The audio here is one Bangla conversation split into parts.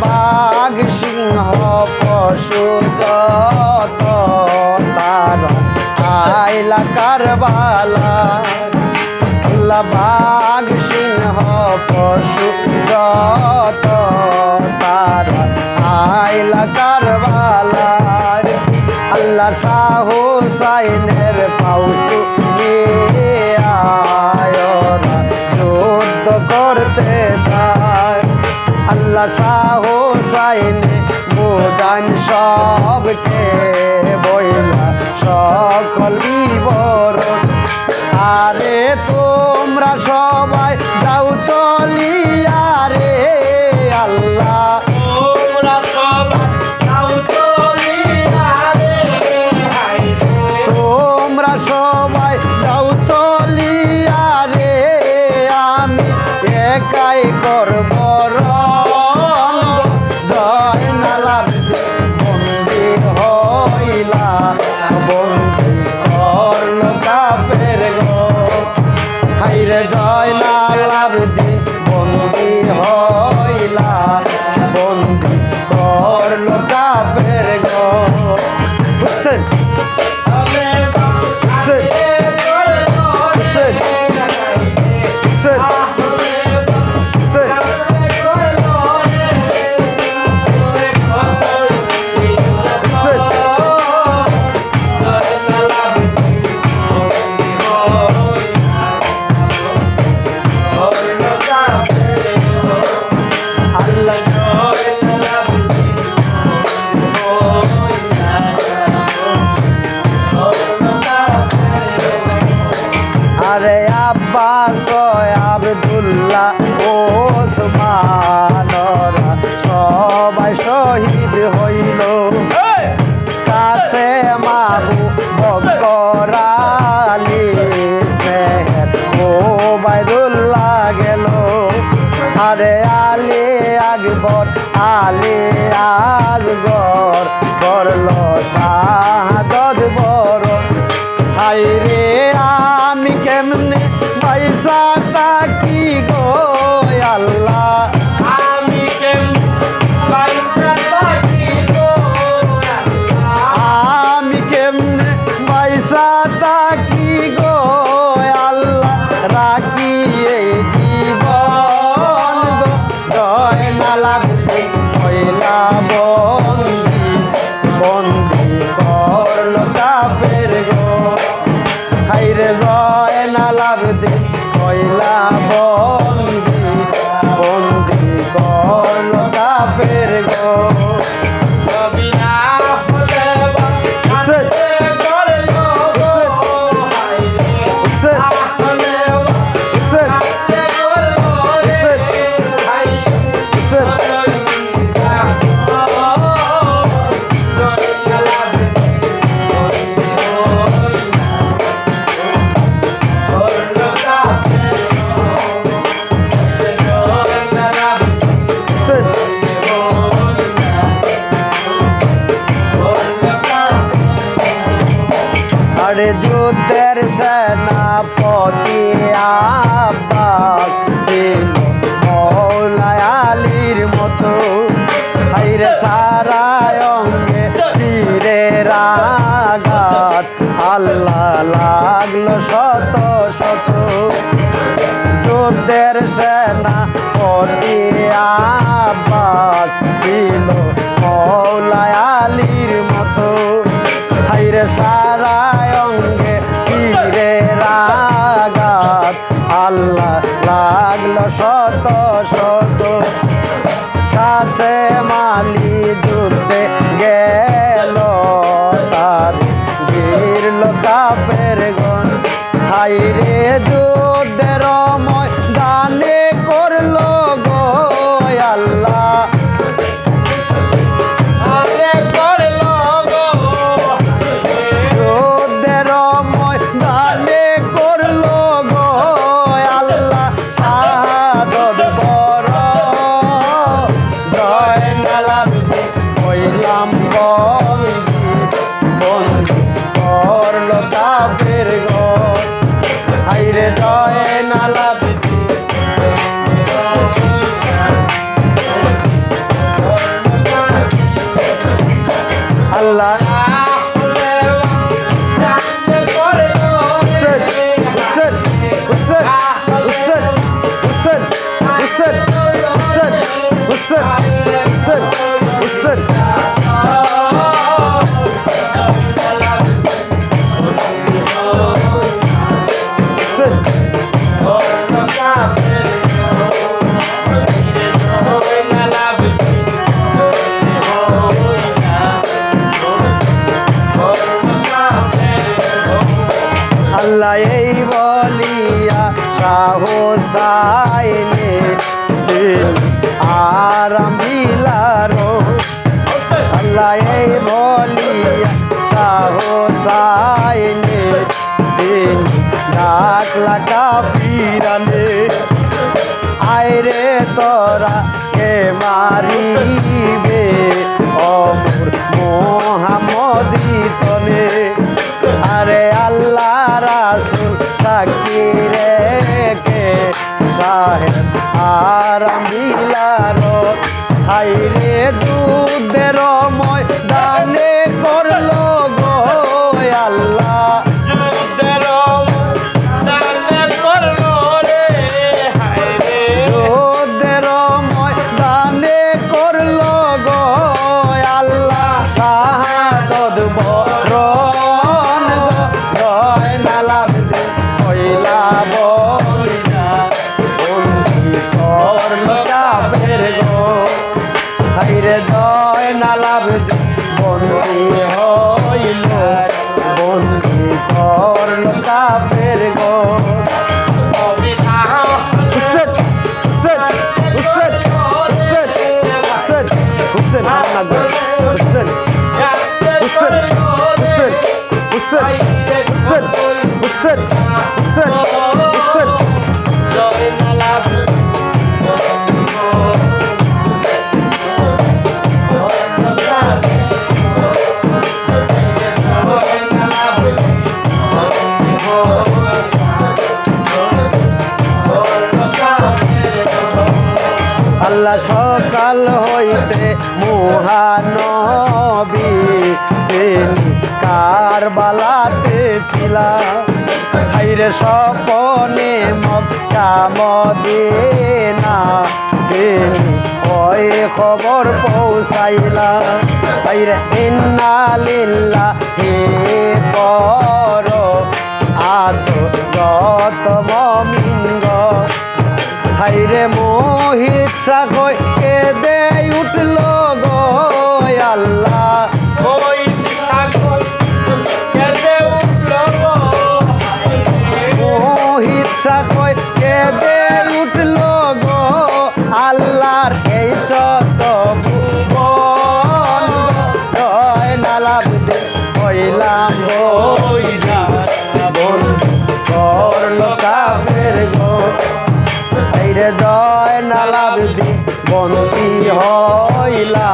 বাঘ সিংহ পশু যত তারা আইলা কারবালা আল্লাহ বাঘ সিংহ পশু যত তারা আইলা কারবালা আল্লাহ শাহ হুসাইনের পাউসু আয়রা যুদ্ধ করতে যায় আল্লাহ শাহ হুসাইন বুঝান সবকে বইলা সকল বিবরণ আরে তোমরা সবাই যাও চলিয়া রে আল্লাহ তোমরা সবাই যাও চলিয়া রে তোমরা সবাই যাও চলিয়া রে আমি একাই করব আব্দুল্লাহ ওসমানরা সবাই শহীদ হইল কাছে মাবু বকর আলী স্নেহের ওবায়দুল্লাহ গেল আরে আলী আকবর আলী আজগর করল শাহাদত বড় হাই রে আমি কেমনে পয়সা তাকি গো আল্লাহ আমি কেমনে তাকি গো আমি কেমনে পয়সা তাকি গো আল্লাহ রাখি এই জীবন গো জয় না লাগতে হইলা বন্দি বন্দি করল কাফের গো হাইরে জয় না লাগতে হইলা বন্দি বন্দি করল কাফের গো যুদ্ধের সেনাপতি আব্বাস ছিল মৌলা আলীর মতো হাইরে সারা অঙ্গে তীরের আঘাত আল্লাহ লাগলো শত শত যুদ্ধের সেনা পতি আব্বাস ছিল মৌলা আলীর মতো হাইরে সারা অঙ্গে পীরের আঘাত আল্লাহ লাগলো শত শত কাছে মালি যুদ্ধে গেল তার গিরল কাফের গণ হাইরে যুদ্ধের ময়দানে করলো গো আল্লাহ যুদ্ধের ময়দানে করলো গো আল্লাহ শাহাদত বড় জয় নালাম হইলাম বন্দী করলো কাফের গণ হাইরে জয় নালাম আল্লাহ আল্লাহ এই বলিয়া সাহসাইনে আরাম দিলারো আল্লাহ এই বলিয়া সাহসাইনে ডাকলা কাফিরানে আইরে তোরা কে মারিবে অমর মোহাম্মদী তনে আরে আল্লাহ রাসূল সাক্ষী রেখে সাহেব আরাম দিলারো হাইরে যুদ্ধের ময়দানে করলো গো আল্লাহ যুদ্ধের ময়দানে করলো রে হাইরে যুদ্ধের ময়দানে করলো গো আল্লাহ শাহাদত বরণ গো জয় নালাম হইলা বইনা বন্দী করলো কাফের গো হাইরে জয় নালাম বন্দী হইল বন্দী করলো কাফের গো আল্লাহ সকাল হইতে মহানবী তিনি কারবালাতে ছিলা হাইরে স্বপনে মক্কা মদিনা তিনি ওই খবর পৌঁছাইলা হাইরে ইন্না লিল্লাহি পর আছো যত মুমিন গো হাইরে মোহিত সাগর কেঁদে উঠলো গো আল্লাহ মোহিত সাগর কেঁদে উঠলো গো মোহিত সাগর কেঁদে উঠলো গো আল্লাহর এই ছোট ভুবন জয় নালাম হইলাম বইনা বন্ধু করলো কাফের গো হাইরে জয় নালাবদি বন্দী হইলা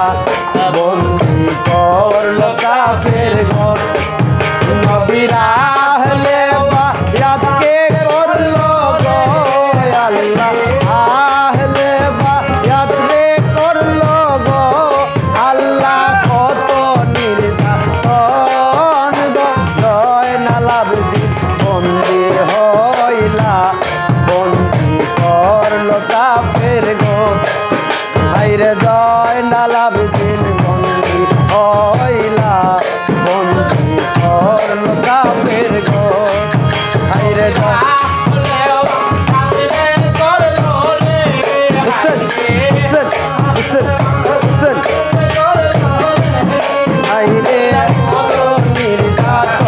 বন্দী করলো কাফের ঘর নবীরা হলে বায়াতকে করলো গো আল্লাহ আহলে বায়াতকে করলো গো আল্লাহ কত নির্যাতন গো জয় নালাবদি বন্দি হইলা বন্দি করলো কাফের গো হাইরে জয়নাল আবেদিন বন্দি হইলা বন্দি করলো কাফের গো হাইরে হাইরে নির্যাতন